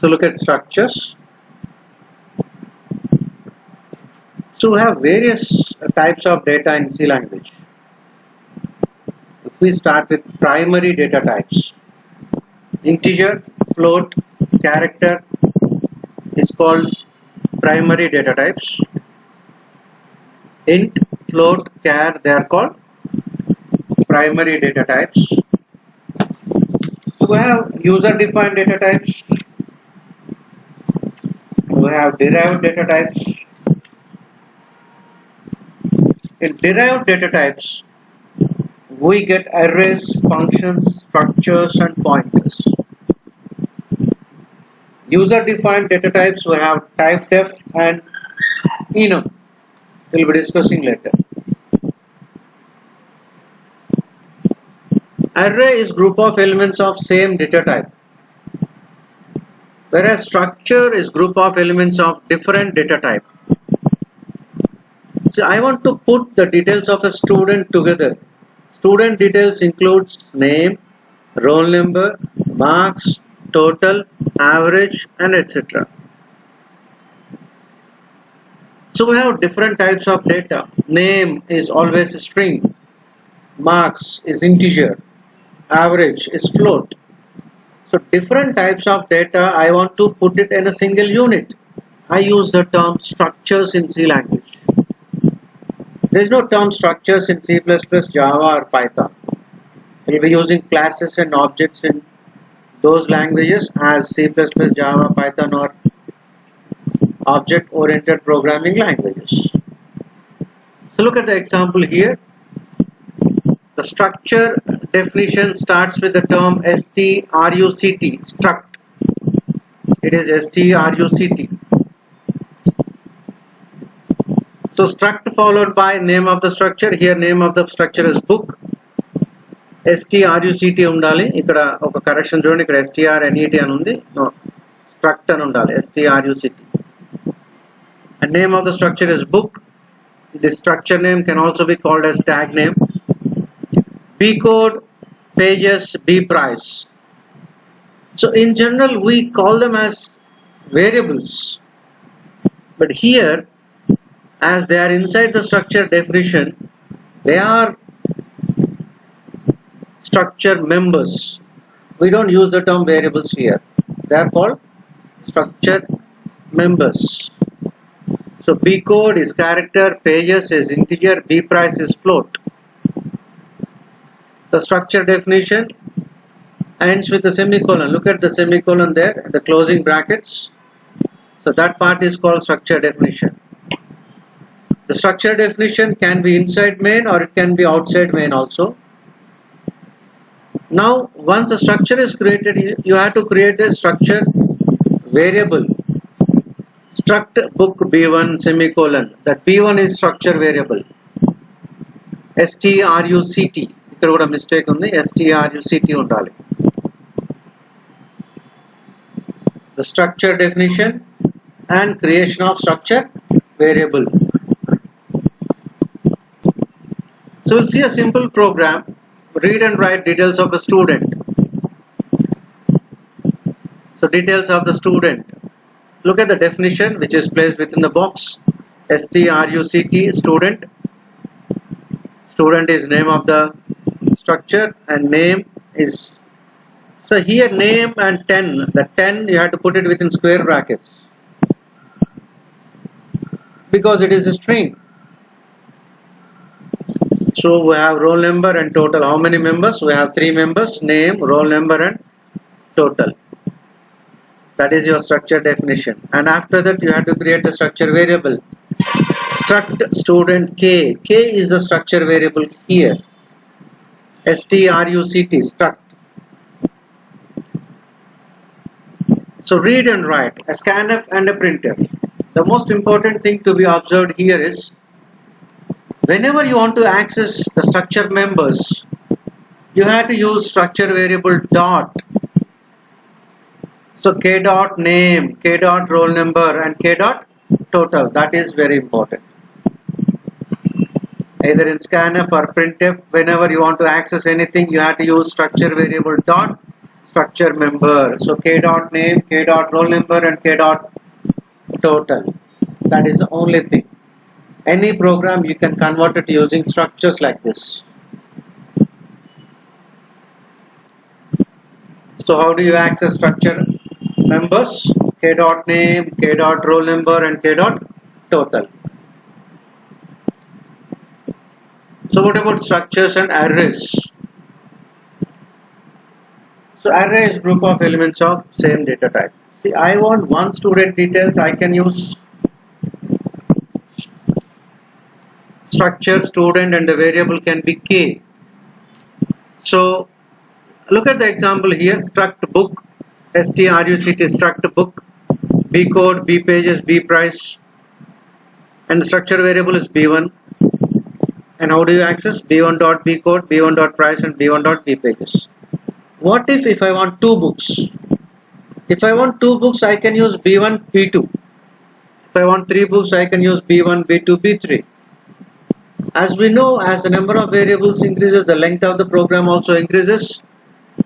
So look at structures. So we have various types of data in C language. If we start with primary data types, integer, float, character is called primary data types. Int, float, char, they are called primary data types. So we have user defined data types, we have derived data types. In derived data types, we get arrays, functions, structures and pointers. User defined data types, we have type def and enum. We'll be discussing later. Array is group of elements of same data type, whereas structure is group of elements of different data type. So I want to put the details of a student together. Student details includes name, roll number, marks, total, average and etc. So we have different types of data. Name is always a string, marks is integer, average is float. So different types of data, I want to put it in a single unit. I use the term structures in C language. There is no term structures in C++, Java or Python. We will be using classes and objects in those languages as C++, Java, Python or object-oriented programming languages. So look at the example here. The structure definition starts with the term struct, struct. It is struct. So struct followed by name of the structure. Here name of the structure is book. struct undali. Ikkada oka correction chudandi, ikkada strnet ani undi. No, struct ani undali. struct. And name of the structure is book. This structure name can also be called as tag name. B code, pages, B price. So in general we call them as variables, but here as they are inside the structure definition, they are structure members. We don't use the term variables here. They are called structure members. So B code is character, pages is integer, B price is float. The structure definition ends with a semicolon. Look at the semicolon there, the closing brackets. So that part is called structure definition. The structure definition can be inside main or it can be outside main also. Now once a structure is created, you have to create a structure variable. Struct book B1 semicolon. That B1 is structure variable. struct. Ikkada kuda mistake undi. struct undali. The structure definition and creation of structure variable. So we'll see a simple program. Read and write details of a student. So details of the student. Look at the definition which is placed within the box. struct student. Student is name of the structure and name is. So here name and 10. The 10 you have to put it within square brackets because it is a string. So we have roll number and total. How many members? We have 3 members, name, roll number and total. That is your structure definition. And after that you have to create a structure variable. Struct student K. K is the structure variable here. struct. So read and write. A scanf and a printf. The most important thing to be observed here is whenever you want to access the structure members, you have to use structure variable dot. So k dot name, k dot roll number and k dot total. That is very important. Either in scanf or printf, whenever you want to access anything, you have to use structure variable dot. structure member. So k dot name, k dot roll number, and k dot total. That is the only thing. Any program you can convert it using structures like this. So how do you access structure members? K dot name, k dot roll number, and k dot total. So what about structures and arrays? So array is group of elements of same data type. See, I want one student details. I can use structure student, and the variable can be k. So look at the example here. Struct book, struct struct book, b code, b pages, b price, and the structure variable is b1. And how do you access? b1 dot b code, b1 dot price, and b1 dot b pages. What if I want two books? If I want two books, I can use b1 b2. If I want three books, I can use b1 b2 b3. As we know, as the number of variables increases, the length of the program also increases.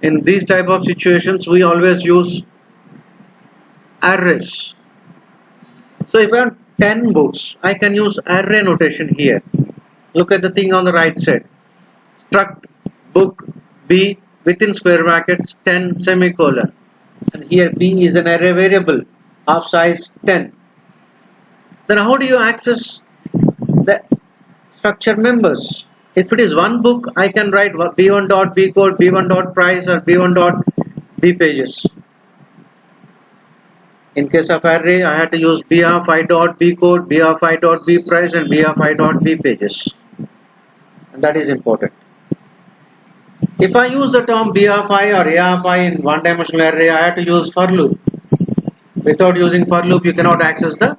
In these type of situations, we always use arrays. So if I want 10 books, I can use array notation here. Look at the thing on the right side. Struct book b within square brackets 10 semicolon. And here b is an array variable of size 10. Then how do you access the structure members? If it is one book, I can write b1 dot b code, b1 dot price, or b1 dot b pages. In case of array, I had to use b of I dot b code, b of I dot b price, and b of I dot b pages. And that is important. If I use the term b of I or a of I in one-dimensional array, I have to use for loop. Without using for loop, you cannot access the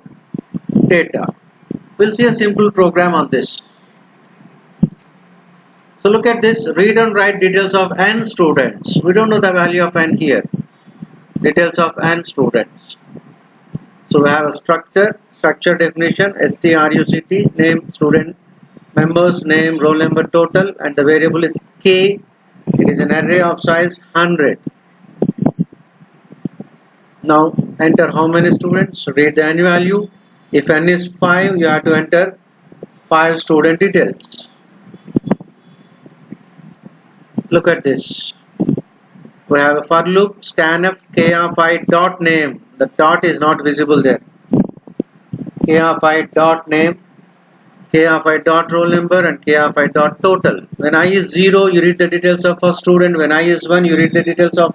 data. We'll see a simple program on this. So look at this. Read and write details of n students. We don't know the value of n here. Details of n students. So we have a structure definition, struct, name, student, members, name, roll number, total, and the variable is k. It is an array of size 100. Now enter how many students, read the n value. If n is 5, you have to enter 5 student details. Look at this. We have a for loop, scanf k of I dot name. The dot is not visible there. K of I dot name, k of I dot roll number, and k of I dot total. When I is 0, you read the details of first student. When I is 1, you read the details of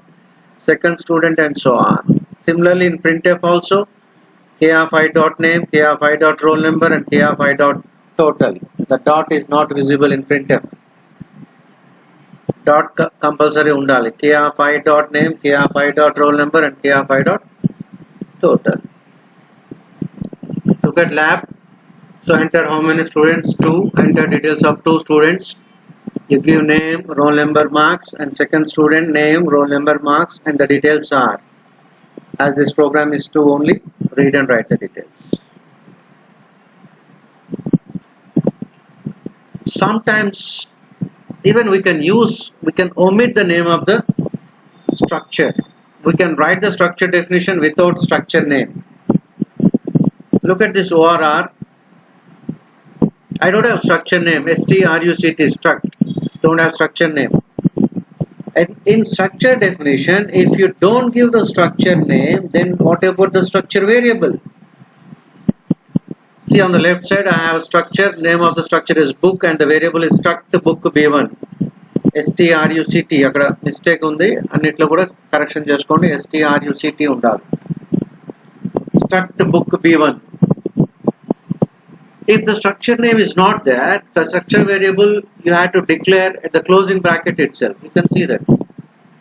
second student, and so on. Similarly, in printf also, k of I dot name, k of I dot roll number, and k of I dot total. The dot is not visible in printf. Dot compulsory undali. K of I dot name, k of I dot roll number, and k of I dot total. Look at lab. So enter how many students? 2. Enter details of 2 students. You give name, roll number, marks, and second student name, roll number, marks, and the details are. As this program is 2 only, read and write the details. Sometimes even we can omit the name of the structure. We can write the structure definition without structure name. Look at this ORR. I don't have structure name. struct. Don't have structure name. And in structure definition, if you don't give the structure name, then what about the structure variable? See on the left side, I have a structure. Name of the structure is book, and the variable is struct book b1. struct. Akkada mistake undi. Annitlo kuda correction cheskondi. struct undali. Struct book b1. If the structure name is not there, the structure variable you have to declare at the closing bracket itself. You can see that.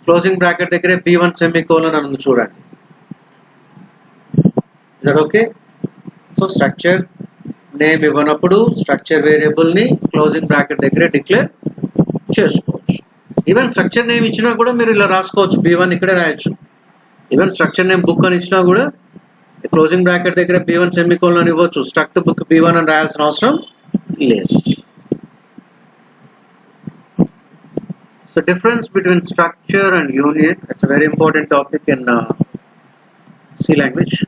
Closing bracket దగ్గరే b1 semicolon అని ఉంది చూడండి. Is that okay? So structure name ఇవ్వనప్పుడు structure variable ని closing bracket దగ్గరే declare చేసుకోవచ్చు. Even structure name ఇచ్చినా కూడా మీరు ఇలా రాసుకోవచ్చు. b1 ఇక్కడే రాయొచ్చు. ఈవెన్ structure name book అని ఇచ్చినా కూడా క్లోజింగ్ బ్రాకెట్ దగ్గర b1 సెమికోలన్ అని ఇవ్వచ్చు. స్ట్రక్ట్ బుక్ b1 అని రాయాల్సిన అవసరం లేదు. So difference between structure and union, it's a very important topic in C language.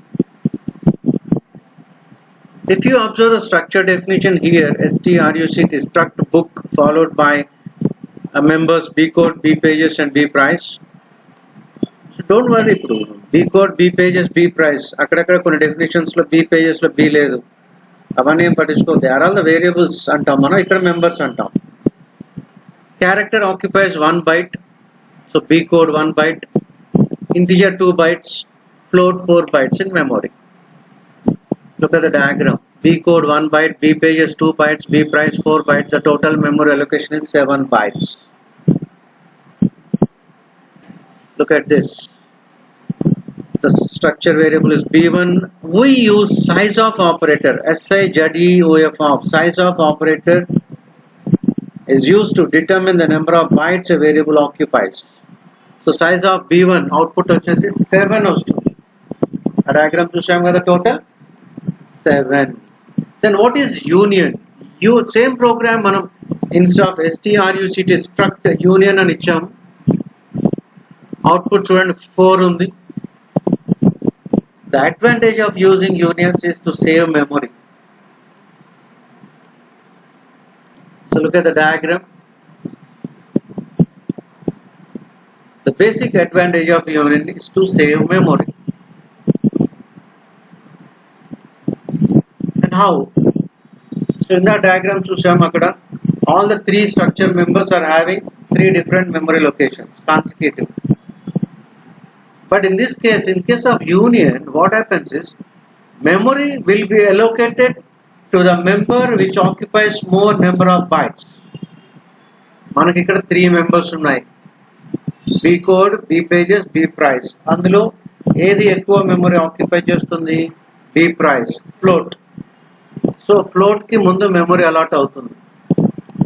If you observe the structure definition here, STRUCT is struct book followed by a members B code, B pages and B price. So don't worry, B code, B pages, B price. అక్కడక్కడ కొన్ని definitions లో B pages లో B లేదు. అవన్నీ ఏం పట్టించుకో. They are all the variables అంటాం మనం, ఇక్కడ members అంటాం. Character occupies 1 byte, so B code 1 byte, integer 2 bytes, float 4 bytes in memory. Look at the diagram. B code 1 byte, B pages 2 bytes, B price 4 bytes. The total memory allocation is 7 bytes. Look at this. The structure variable is B1. We use size of operator, SIZEOF. Size of operator is used to determine the number of bytes a variable occupies. So size of B1 output వచ్చేసి 7 వస్తుంది. ఆ diagram చూసాం కదా, total 7. Then what is union? Same program మనం instead of struct struct union అని ఇచ్చాం. Output చూడండి 4 ఉంది. The advantage of using unions is to save memory. So look at the diagram. The basic advantage of union is to save memory. And how? So in the diagram చూసాం అక్కడ all the 3 structure members are having 3 different memory locations consecutive. But in this case, in case of union, what happens is memory will be allocated to the member which occupies more number of bytes. మనకి ఇక్కడ 3 members ఉన్నాయి. B code, B pages, B price. అందులో ఏది ఎక్కువ memory occupy చేస్తుంది? B price, float. So float కి ముందు memory allot అవుతుంది.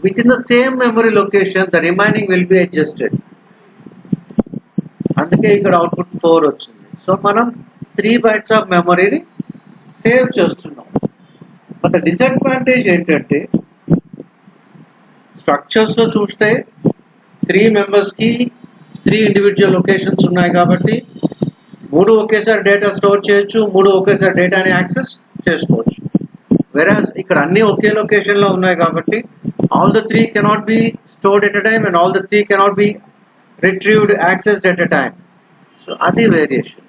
Within the same memory location, the remaining will be adjusted. అందుకే ఇక్కడ అవుట్పుట్ 4 వచ్చింది. సో మనం 3 bytes ఆఫ్ మెమరీని సేవ్ చేస్తున్నాం. బట్ డిసడ్వాంటేజ్ ఏంటంటే స్ట్రక్చర్స్ లో చూస్తే 3 మెంబర్స్ కి 3 ఇండివిజువల్ లొకేషన్స్ ఉన్నాయి కాబట్టి 3 ఒకేసారి డేటా స్టోర్ చేయొచ్చు, 3 ఒకేసారి డేటాని యాక్సెస్ చేసుకోవచ్చు. వెరాస్ ఇక్కడ అన్ని ఒకే లొకేషన్ లో ఉన్నాయి కాబట్టి all the 3 cannot be stored at a time and all the 3 cannot be retrieved accessed at a time. So adi variation,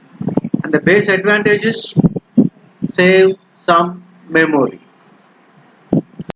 and the base advantage is save some memory.